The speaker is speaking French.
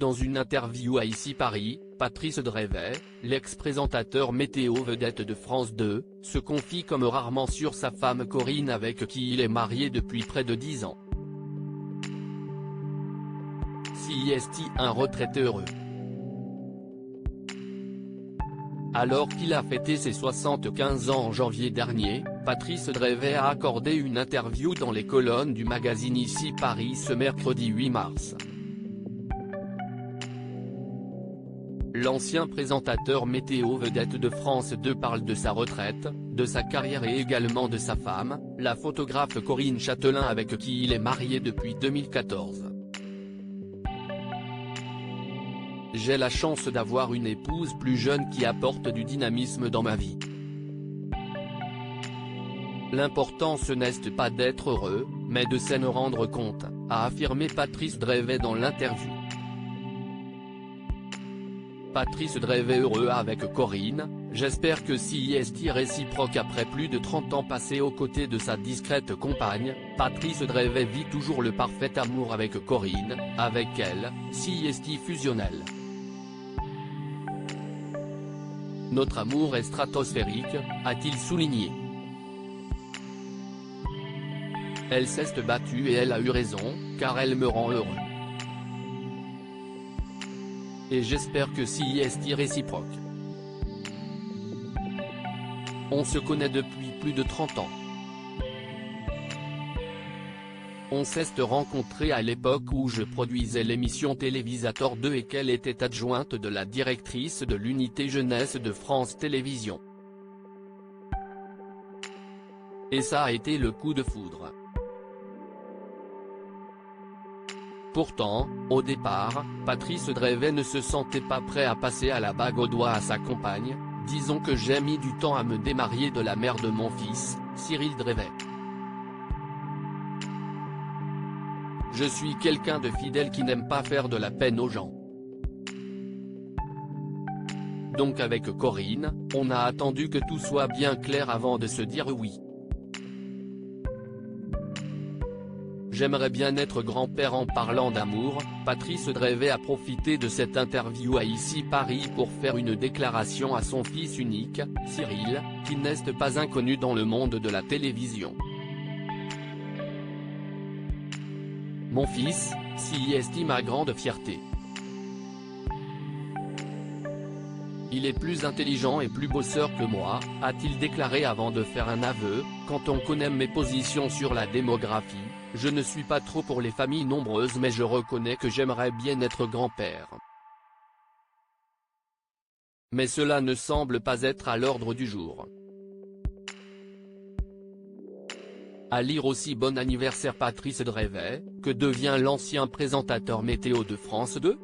Dans une interview à Ici Paris, Patrice Drevet, l'ex-présentateur météo vedette de France 2, se confie comme rarement sur sa femme Corinne avec qui il est marié depuis près de 10 ans. CIST, un retraité heureux. Alors qu'il a fêté ses 75 ans en janvier dernier, Patrice Drevet a accordé une interview dans les colonnes du magazine Ici Paris ce mercredi 8 mars. L'ancien présentateur météo vedette de France 2 parle de sa retraite, de sa carrière et également de sa femme, la photographe Corinne Châtelain avec qui il est marié depuis 2014. J'ai la chance d'avoir une épouse plus jeune qui apporte du dynamisme dans ma vie. L'important ce n'est pas d'être heureux, mais de s'en rendre compte, a affirmé Patrice Drevet dans l'interview. Patrice Drevet heureux avec Corinne, j'espère que CIST réciproque après plus de 30 ans passés aux côtés de sa discrète compagne, Patrice Drevet vit toujours le parfait amour avec Corinne, avec elle, CIST fusionnel. Notre amour est stratosphérique, a-t-il souligné. Elle s'est battue et elle a eu raison, car elle me rend heureux. Et j'espère que CIST réciproque. On se connaît depuis plus de 30 ans. On s'est rencontrés à l'époque où je produisais l'émission Télévisateur 2 et qu'elle était adjointe de la directrice de l'unité jeunesse de France Télévisions. Et ça a été le coup de foudre. Pourtant, au départ, Patrice Drevet ne se sentait pas prêt à passer à la bague au doigt à sa compagne. Disons que j'ai mis du temps à me démarier de la mère de mon fils, Cyril Drevet. Je suis quelqu'un de fidèle qui n'aime pas faire de la peine aux gens. Donc avec Corinne, on a attendu que tout soit bien clair avant de se dire oui. J'aimerais bien être grand-père. En parlant d'amour, Patrice Drevet a profité de cette interview à Ici Paris pour faire une déclaration à son fils unique, Cyril, qui n'est pas inconnu dans le monde de la télévision. Mon fils, CIST ma grande fierté. Il est plus intelligent et plus bosseur que moi, a-t-il déclaré avant de faire un aveu. Quand on connaît mes positions sur la démographie, je ne suis pas trop pour les familles nombreuses mais je reconnais que j'aimerais bien être grand-père. Mais cela ne semble pas être à l'ordre du jour. À lire aussi bon anniversaire Patrice Drevet, que devient l'ancien présentateur météo de France 2 ?